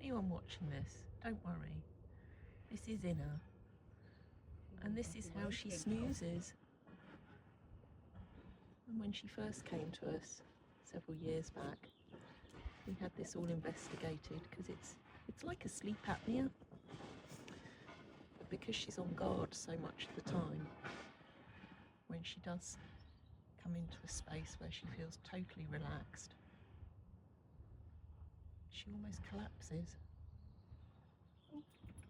Anyone watching this, don't worry. This is Inna. And this is how she snoozes. And when she first came to us several years back, we had this all investigated because it's like a sleep apnea. But because she's on guard so much of the time, when she does come into a space where she feels totally relaxed, she almost collapses.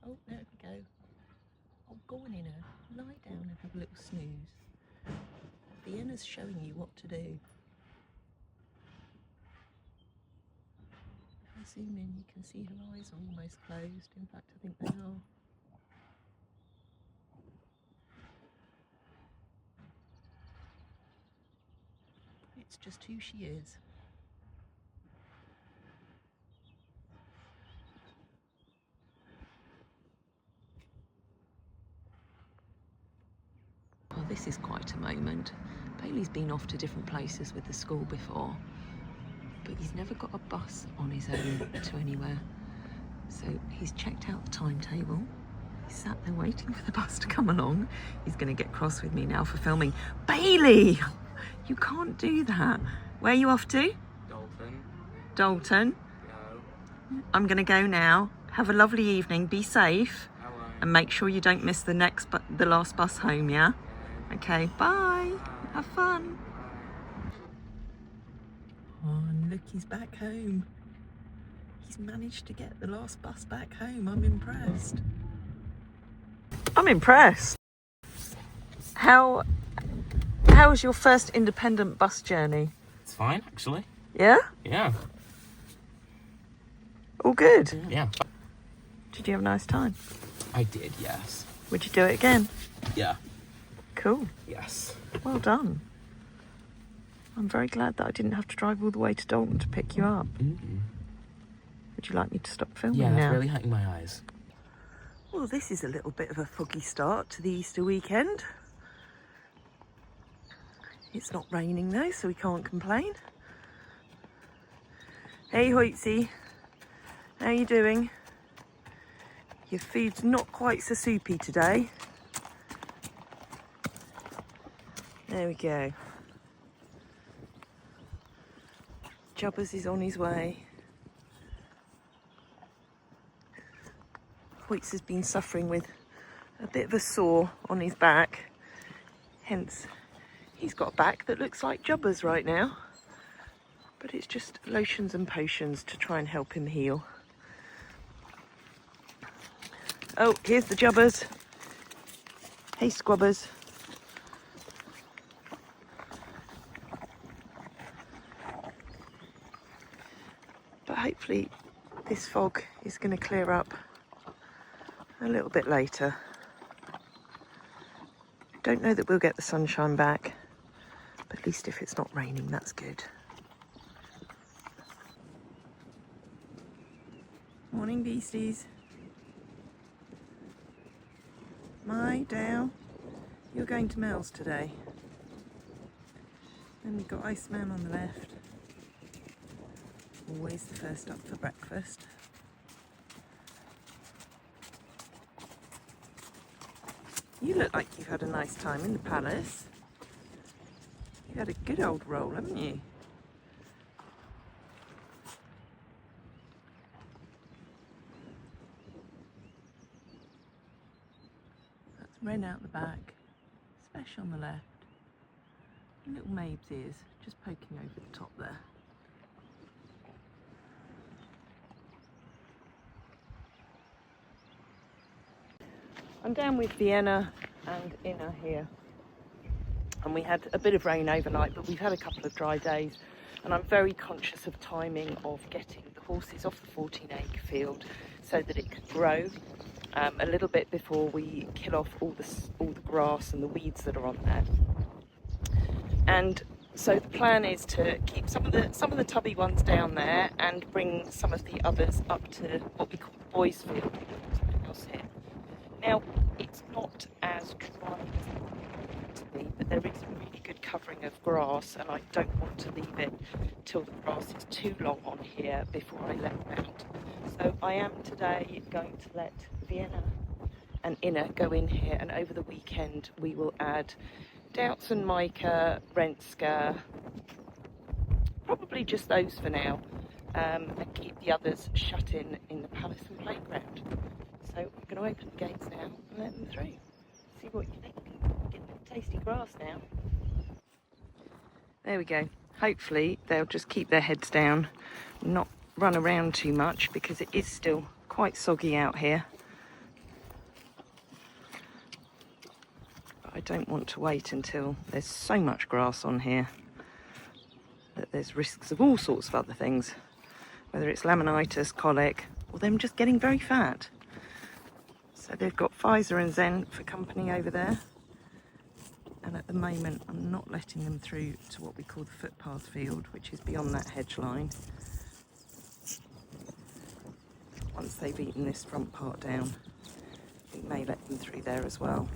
Oh, there we go. Oh, go on, Inna. Lie down and have a little snooze. Vienna's showing you what to do. If I zoom in, you can see her eyes are almost closed. In fact, I think they are. It's just who she is. Oh, this is quite a moment. Bailey's been off to different places with the school before, but he's never got a bus on his own to anywhere. So he's checked out the timetable. He's sat there waiting for the bus to come along. He's going to get cross with me now for filming. Bailey! You can't do that. Where are you off to? Dalton. Dalton? No. I'm going to go now. Have a lovely evening. Be safe. Hello. And make sure you don't miss the last bus home, yeah? Okay, bye. Have fun. Oh, and look, he's back home. He's managed to get the last bus back home. I'm impressed. I'm impressed. How was your first independent bus journey? It's fine, actually. Yeah? Yeah. All good? Yeah. Did you have a nice time? I did, yes. Would you do it again? Yeah. Cool. Yes. Well done. I'm very glad that I didn't have to drive all the way to Dalton to pick you up. Mm-hmm. Would you like me to stop filming Yeah, now? it's really hurting my eyes. Well, this is a little bit of a foggy start to the Easter weekend. It's not raining though, so we can't complain. Hey Hoitze, how you doing? Your food's not quite so soupy today. There we go. Jubbers is on his way. Hoitze has been suffering with a bit of a sore on his back, hence he's got a back that looks like Jubba's right now, but it's just lotions and potions to try and help him heal. Oh, here's the Jubbers. Hey Squabbers. But hopefully this fog is going to clear up a little bit later. Don't know that we'll get the sunshine back, but at least if it's not raining, that's good. Morning beasties. My Dale, you're going to Mel's today. Then we've got Iceman on the left. Always the first up for breakfast. You look like you've had a nice time in the palace. You've had a good old roll, haven't you? That's Wren out the back, Spesh on the left, and little Mabe's ears just poking over the top there. I'm down with Vienna and Inna here, and we had a bit of rain overnight, but we've had a couple of dry days, and I'm very conscious of timing of getting the horses off the 14-acre field so that it could grow a little bit before we kill off all the grass and the weeds that are on there. And so the plan is to keep some of the tubby ones down there and bring some of the others up to what we call the boys' field. Here. Now, it's not as dry as I want it to be, but there is a really good covering of grass, and I don't want to leave it till the grass is too long on here before I let them out. So So I am today going to let Vienna and Inna go in here, and over the weekend we will add Doubts and Mica, Renska, probably just those for now, and keep the others shut in the palace and playground. So I'm going to open the gates now and let them through. See what you think. Getting tasty grass now. There we go. Hopefully they'll just keep their heads down, not run around too much, because it is still quite soggy out here. But I don't want to wait until there's so much grass on here that there's risks of all sorts of other things, whether it's laminitis, colic, or them just getting very fat. So they've got Pfizer and Zen for company over there. And at the moment, I'm not letting them through to what we call the footpath field, which is beyond that hedge line. Once they've eaten this front part down, we may let them through there as well.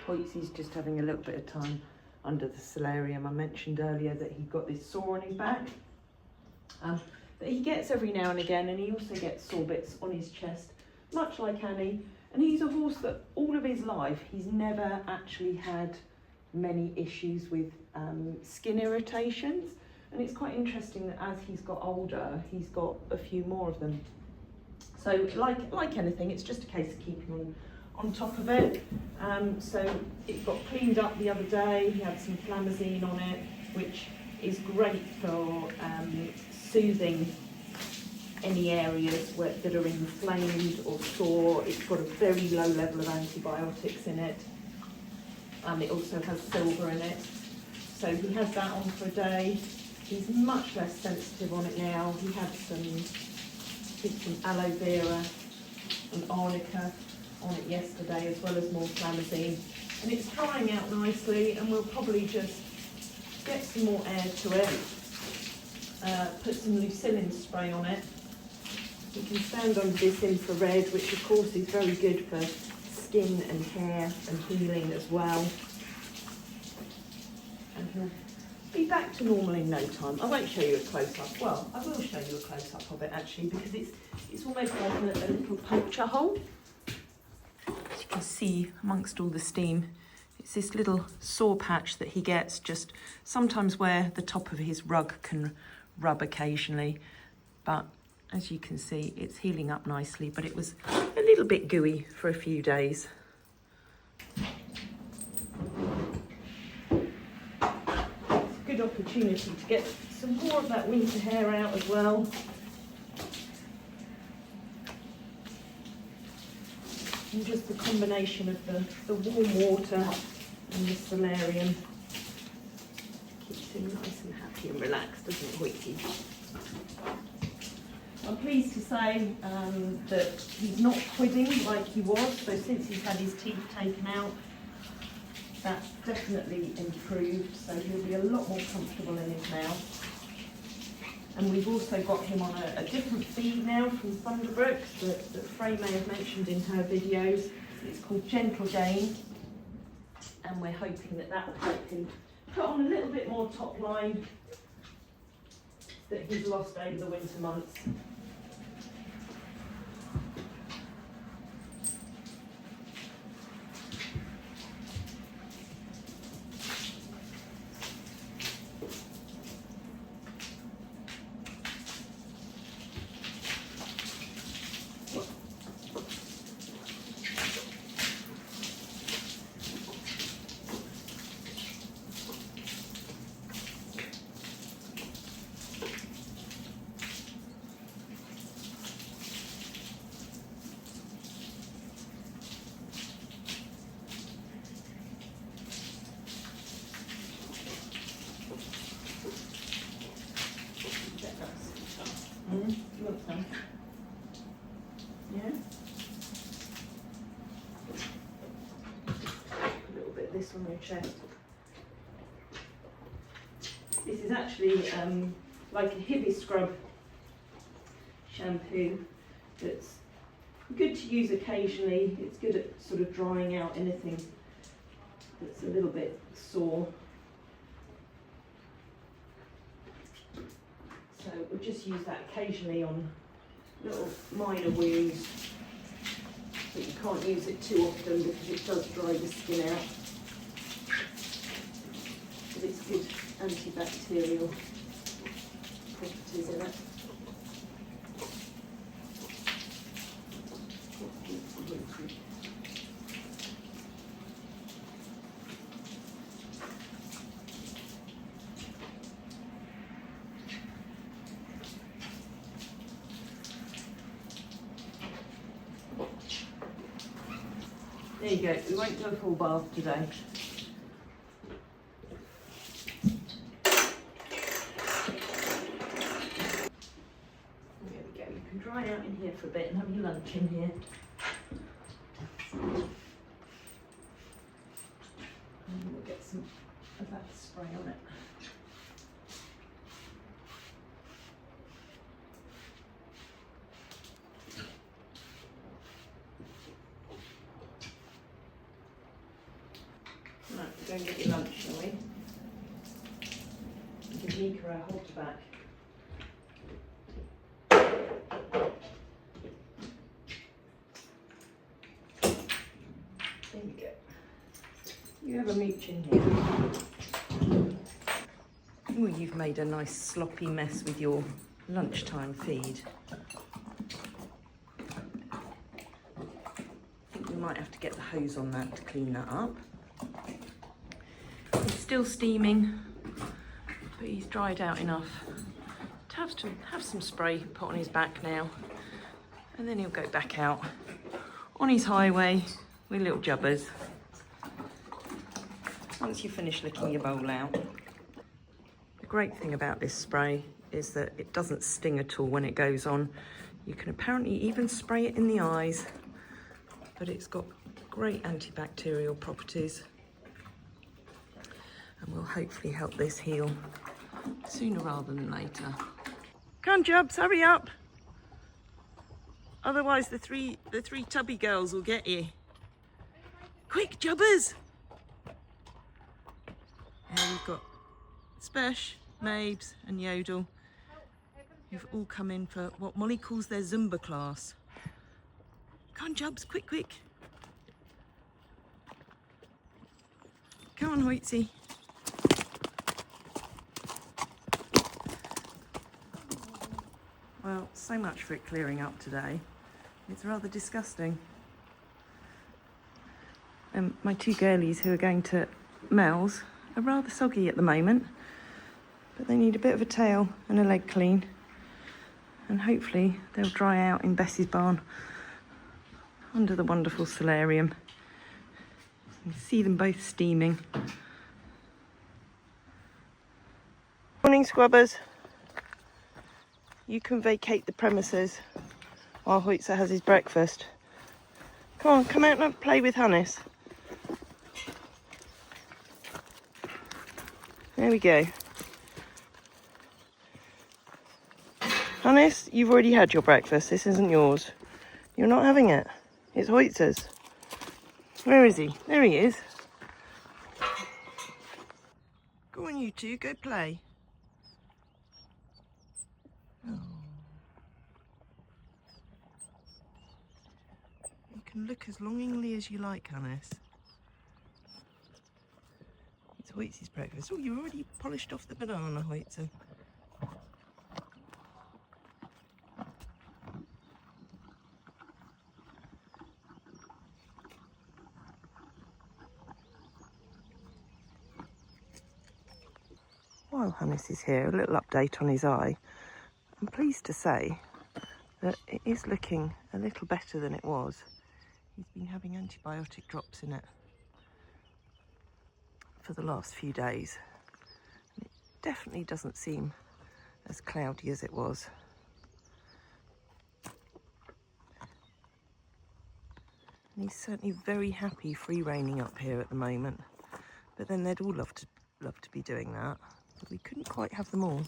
Hoitze's just having a little bit of time under the solarium. I mentioned earlier that he got this sore on his back that he gets every now and again, and he also gets sore bits on his chest, much like Annie. And he's a horse that all of his life he's never actually had many issues with skin irritations, and it's quite interesting that as he's got older he's got a few more of them. So like anything, it's just a case of keeping on top of it. So it got cleaned up the other day. He had some flamazine on it, which is great for soothing any areas that are inflamed or sore. It's got a very low level of antibiotics in it. It also has silver in it. So he had that on for a day. He's much less sensitive on it now. He had some aloe vera and arnica on it yesterday, as well as more flamazine, and it's drying out nicely, and we'll probably just get some more air to it, put some lucillin spray on it. You can stand under this infrared, which of course is very good for skin and hair and healing as well, and he'll be back to normal in no time. I won't show you a close-up. Well, I will show you a close-up of it actually, because it's almost like a little puncture hole. As you can see amongst all the steam, it's this little sore patch that he gets just sometimes where the top of his rug can rub occasionally. But as you can see, it's healing up nicely, but it was a little bit gooey for a few days. It's a good opportunity to get some more of that winter hair out as well. And just the combination of the warm water and the solarium keeps him nice and happy and relaxed, doesn't it, Hoitze? I'm pleased to say that he's not quidding like he was. So since he's had his teeth taken out, that's definitely improved. So he'll be a lot more comfortable in his mouth. And we've also got him on a different feed now from Thunderbrooks that Frey may have mentioned in her videos. It's called Gentle Gain, and we're hoping that will help him put on a little bit more top line that he's lost over the winter months. on your chest. This is actually like a Hibby scrub shampoo that's good to use occasionally. It's good at sort of drying out anything that's a little bit sore. So we'll just use that occasionally on little minor wounds, but you can't use it too often because it does dry the skin out. But it's good antibacterial properties in it. There you go, we won't do a full bath today. There we go, you can dry out in here for a bit and have your lunch in here. And we'll get some of that spray on it. Right, we'll go and get your lunch, shall we? Give Nika our Hoitze back. There you go. You have a mooch in here. Oh, you've made a nice sloppy mess with your lunchtime feed. I think we might have to get the hose on that to clean that up. He's still steaming, but he's dried out enough to have some spray put on his back now, and then he'll go back out on his highway with little jubbers once you finish licking your bowl out. The great thing about this spray is that it doesn't sting at all when it goes on. You can apparently even spray it in the eyes, but it's got great antibacterial properties and will hopefully help this heal sooner rather than later. Come on, Jubs, hurry up. Otherwise the three tubby girls will get you. Quick, Jubbers! Here we've got Spesh, Mabes and Yodel, who've all come in for what Molly calls their Zumba class. Come on, Jubs, quick, quick. Come on, Hoitze. Well, so much for it clearing up today. It's rather disgusting. My two girlies who are going to Mel's are rather soggy at the moment, but they need a bit of a tail and a leg clean, and hopefully they'll dry out in Bessie's barn under the wonderful solarium. You can see them both steaming. Morning, Scrubbers. You can vacate the premises while Hoitze has his breakfast. Come on, come out and play with Hannes. There we go. Hannes, you've already had your breakfast. This isn't yours. You're not having it. It's Hoitze's. Where is he? There he is. Go on, you two, go play. Oh. You can look as longingly as you like, Hannes. It's Hoitze's breakfast. Oh, you already polished off the banana, Hoitze. While Hannes is here, a little update on his eye. I'm pleased to say that it is looking a little better than it was. He's been having antibiotic drops in it for the last few days. It definitely doesn't seem as cloudy as it was. And he's certainly very happy free raining up here at the moment. But then they'd all love to be doing that. But we couldn't quite have them all.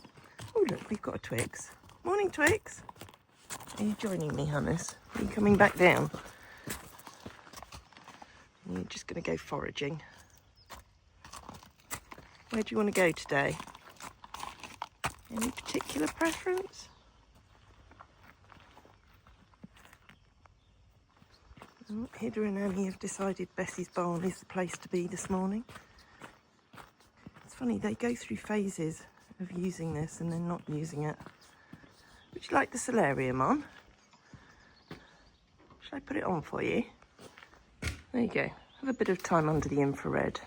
Oh look, we've got a Twix. Morning, Twix. Are you joining me, Hannes? Are you coming back down? You're just going to go foraging. Where do you want to go today? Any particular preference? Oh, Hida and Annie have decided Bessie's barn is the place to be this morning. It's funny, they go through phases of using this and then not using it. Would you like the solarium on? Shall I put it on for you? There you go. Have a bit of time under the infrared.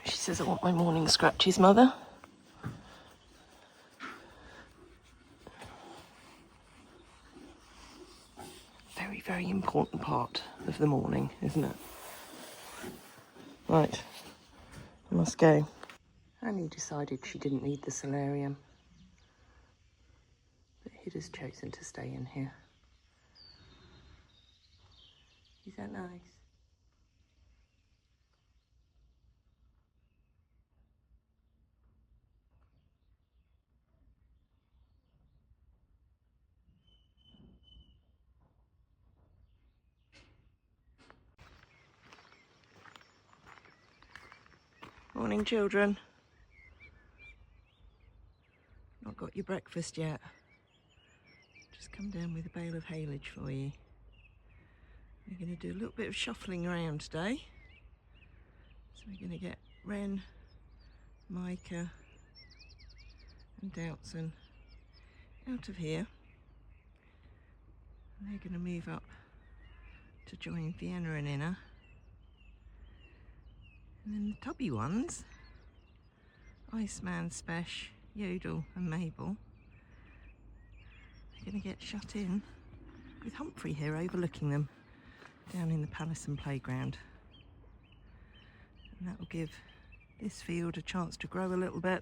She says, I want my morning scratches, Mother. Very, very important part of the morning, isn't it? Right, I must go. Annie decided she didn't need the solarium, but Hida's chosen to stay in here. Is that nice? Morning, children. Not got your breakfast yet. Just come down with a bale of haylage for you. We're going to do a little bit of shuffling around today. So we're going to get Ren, Micah and Doutzen out of here. And they're going to move up to join Vienna and Inna. And then the tubby ones, Iceman, Spesh, Yodel and Mabel, they're going to get shut in with Humphrey here overlooking them down in the palace and playground. And that will give this field a chance to grow a little bit,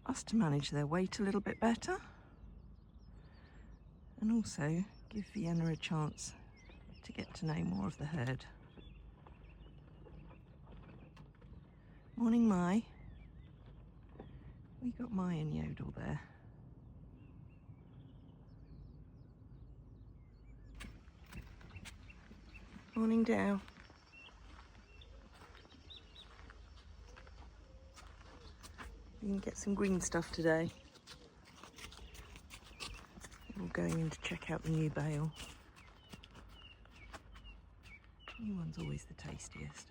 us to manage their weight a little bit better, and also give Vienna a chance to get to know more of the herd. Morning, Mai. We got Mai and Yodel there. Morning, Dow. We can get some green stuff today. We're going in to check out the new bale. New one's always the tastiest.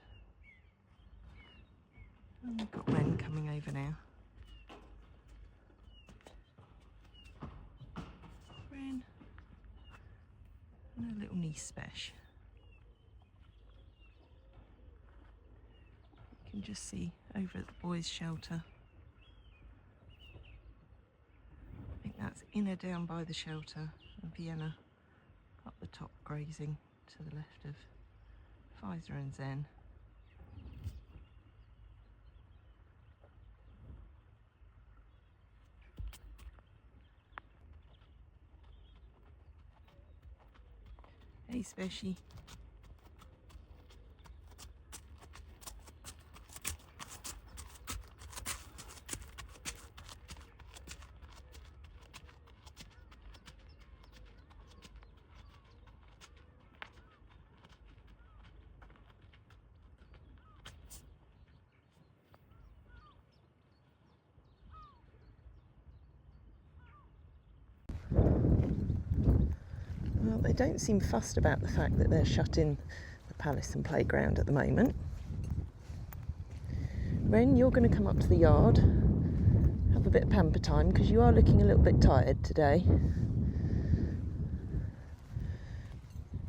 And we've got Ren coming over now. Ren and her little niece Spesh. You can just see over at the boys' shelter. I think that's Inna down by the shelter and Vienna up the top grazing to the left of Pfizer and Zen. Hey, Speshy. Well, they don't seem fussed about the fact that they're shut in the palace and playground at the moment. Ren, you're going to come up to the yard, have a bit of pamper time, because you are looking a little bit tired today.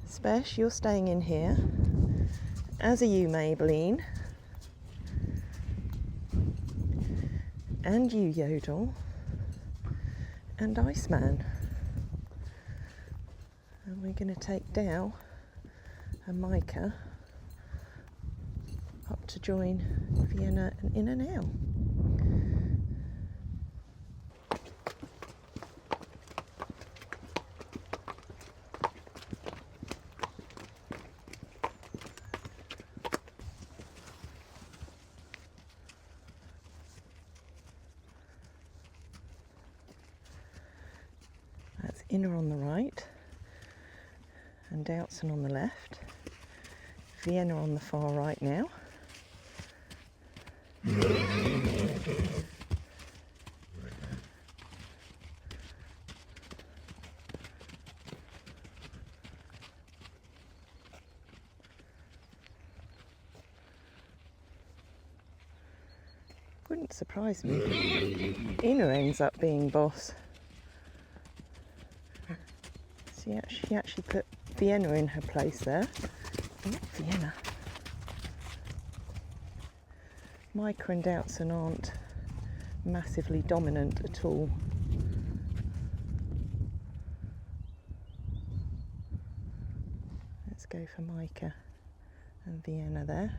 Spesh, you're staying in here, as are you, Maybelline, and you, Yodel, and Iceman. And we're going to take Dow and Micah up to join Vienna and Inna now. Inner on the right and Doutzen on the left. Vienna on the far right now. Wouldn't surprise me if Ina ends up being boss. See, she actually put Vienna in her place there. Oh, Vienna. Micah and Doutzen aren't massively dominant at all. Let's go for Micah and Vienna there.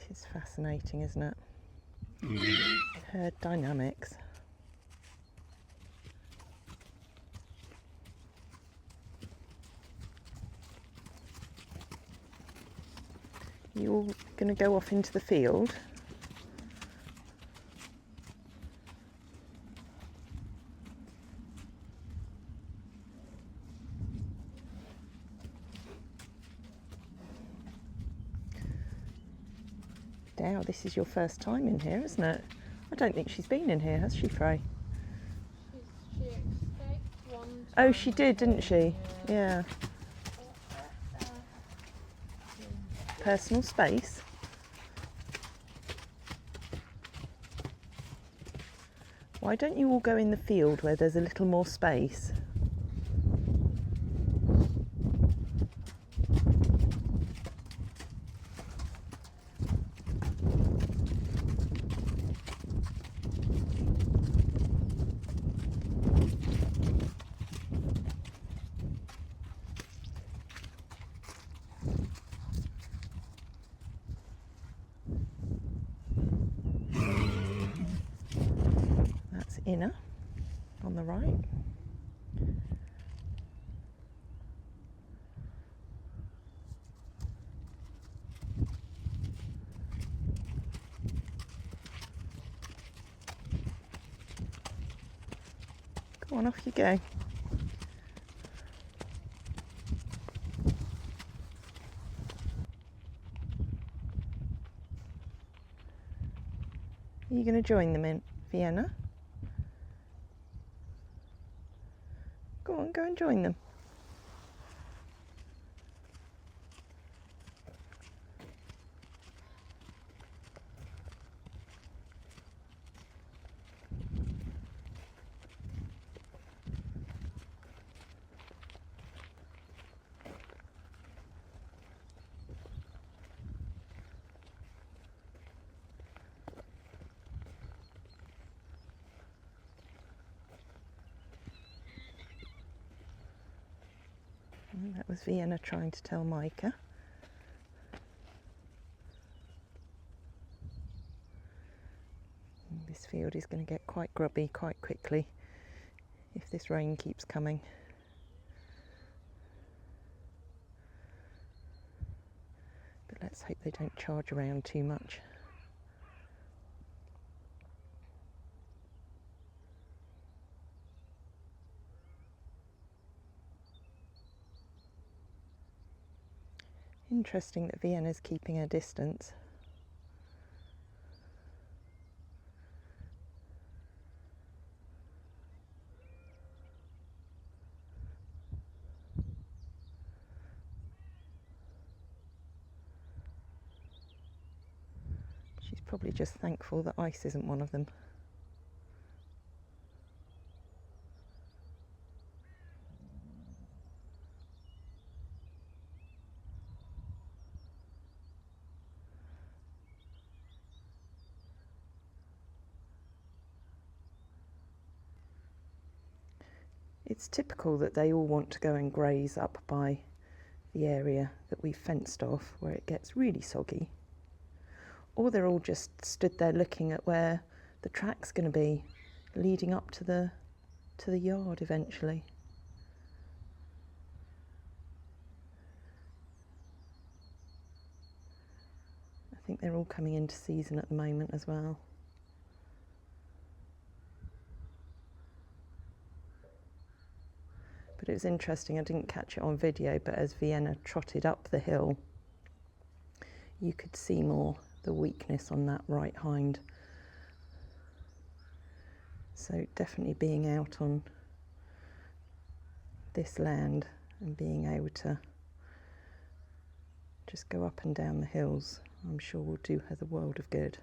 It's fascinating, isn't it? Herd dynamics. You all going to go off into the field? Dow, this is your first time in here, isn't it? I don't think she's been in here, has she, Frey? She escaped one time. Oh, she did, didn't she? Yeah. Personal space. Why don't you all go in the field where there's a little more space? Inner on the right. Go on, off you go. Are you going to join them in Vienna? Go on, go and join them. That was Vienna trying to tell Micah. This field is going to get quite grubby quite quickly if this rain keeps coming. But let's hope they don't charge around too much. Interesting that Vienna's keeping her distance. She's probably just thankful that ice isn't one of them. It's typical that they all want to go and graze up by the area that we've fenced off where it gets really soggy. Or they're all just stood there looking at where the track's going to be leading up to the yard eventually. I think they're all coming into season at the moment as well. But it was interesting, I didn't catch it on video, but as Vienna trotted up the hill, you could see more the weakness on that right hind. So definitely being out on this land and being able to just go up and down the hills, I'm sure will do her the world of good.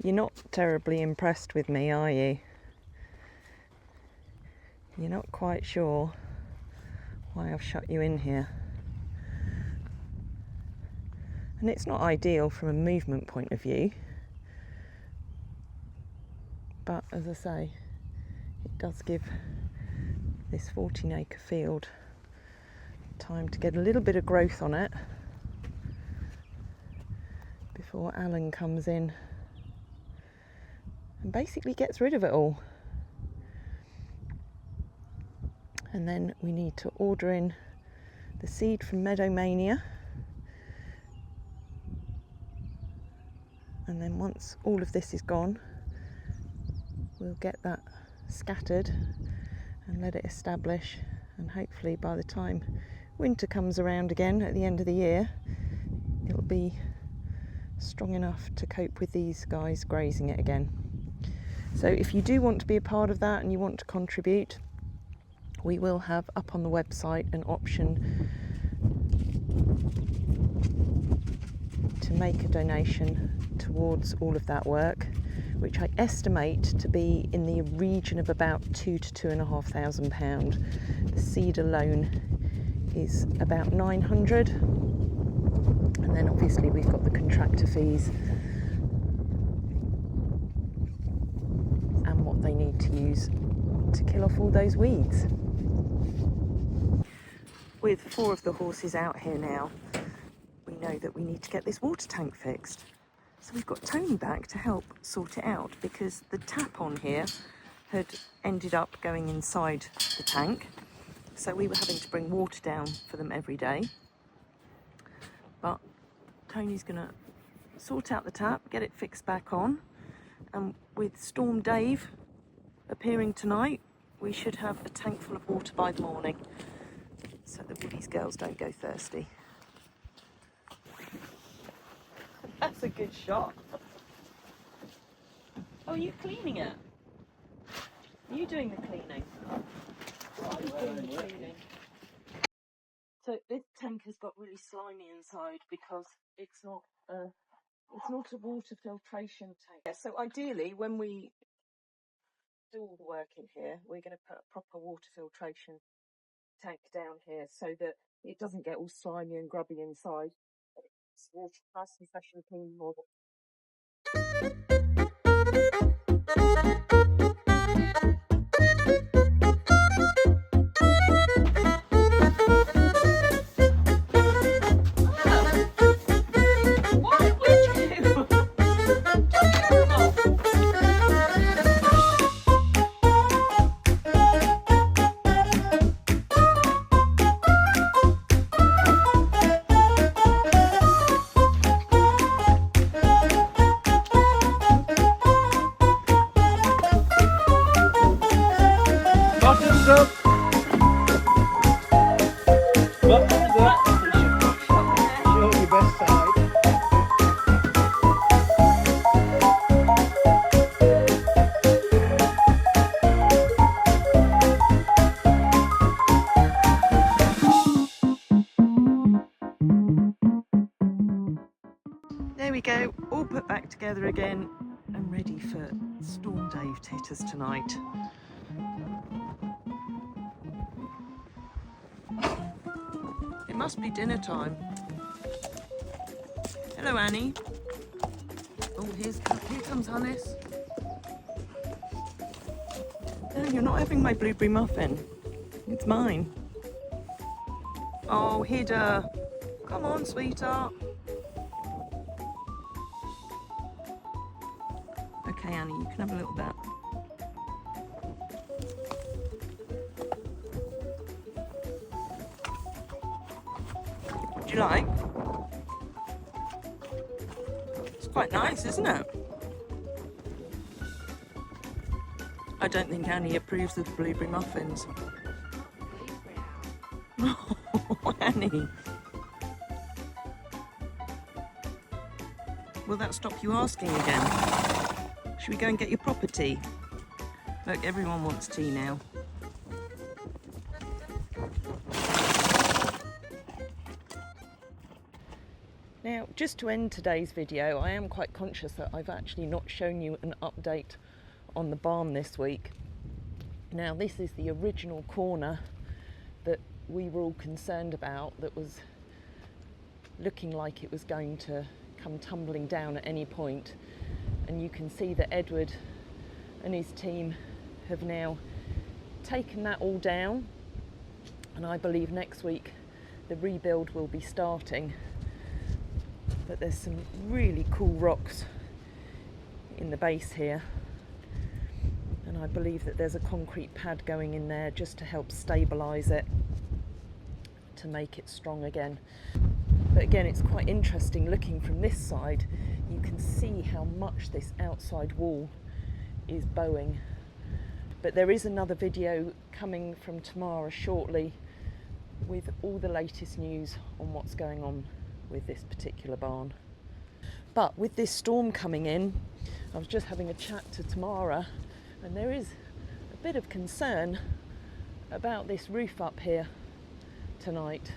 You're not terribly impressed with me, are you? You're not quite sure why I've shut you in here. And it's not ideal from a movement point of view, but as I say, it does give this 14-acre field time to get a little bit of growth on it before Alan comes in and basically gets rid of it all. And then we need to order in the seed from Meadowmania. And then once all of this is gone, we'll get that scattered and let it establish. And hopefully by the time winter comes around again at the end of the year, it'll be strong enough to cope with these guys grazing it again. So if you do want to be a part of that and you want to contribute, we will have up on the website an option to make a donation towards all of that work, which I estimate to be in the region of about £2,000 to £2,500. The seed alone is about 900, and then obviously we've got the contractor fees and what they need to use to kill off all those weeds. With 4 of the horses out here now, we know that we need to get this water tank fixed. So we've got Tony back to help sort it out, because the tap on here had ended up going inside the tank. So we were having to bring water down for them every day. But Tony's gonna sort out the tap, get it fixed back on. And with Storm Dave appearing tonight, we should have a tank full of water by the morning, so that Woody's girls don't go thirsty. That's a good shot. Oh, are you cleaning it? Are you doing the cleaning? What are you doing the cleaning? So this tank has got really slimy inside because it's not a water filtration tank. Yeah, so ideally, when we do all the work in here, we're going to put a proper water filtration tank down here so that it doesn't get all slimy and grubby inside. It's water nice and fresh and clean water. There we go, all put back together again and ready for Storm Dave to hit us tonight. It must be dinner time. Hello, Annie. Oh, here comes Hannes. No, you're not having my blueberry muffin. It's mine. Oh, Hida. Come on, sweetheart. Okay, Annie, you can have a little bit. What do you like? It's quite nice, isn't it? I don't think Annie approves of the blueberry muffins. Oh, Annie. Will that stop you asking again? Should we go and get your proper tea? Look, everyone wants tea now. Now, just to end today's video, I am quite conscious that I've actually not shown you an update on the barn this week. Now, this is the original corner that we were all concerned about, that was looking like it was going to come tumbling down at any point. And you can see that Edward and his team have now taken that all down, and I believe next week the rebuild will be starting. But there's some really cool rocks in the base here, and I believe that there's a concrete pad going in there just to help stabilise it, to make it strong again. But again, it's quite interesting looking from this side. You can see how much this outside wall is bowing. But there is another video coming from Tamara shortly with all the latest news on what's going on with this particular barn. But with this storm coming in, I was just having a chat to Tamara, and there is a bit of concern about this roof up here tonight.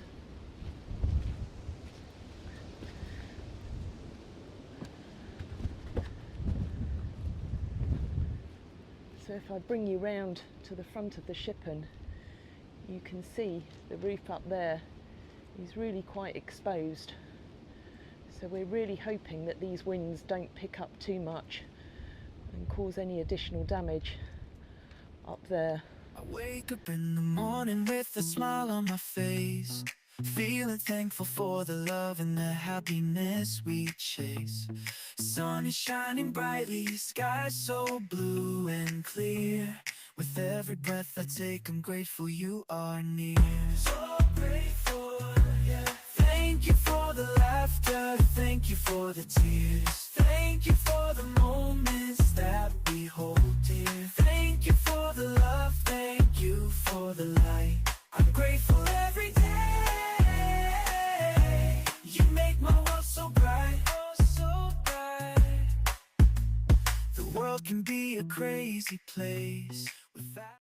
So if I bring you round to the front of the shippen, you can see the roof up there is really quite exposed. So we're really hoping that these winds don't pick up too much and cause any additional damage up there. I wake up in the morning with a smile on my face, feeling thankful for the love and the happiness we chase. Sun is shining brightly, sky so blue and clear. With every breath I take, I'm grateful you are near. So grateful, yeah. Thank you for the laughter, thank you for the tears. Thank you for the moments that we hold dear. Thank you for the love, thank you for the light. I'm grateful every day. You make my world so bright, oh so bright. The world can be a crazy place without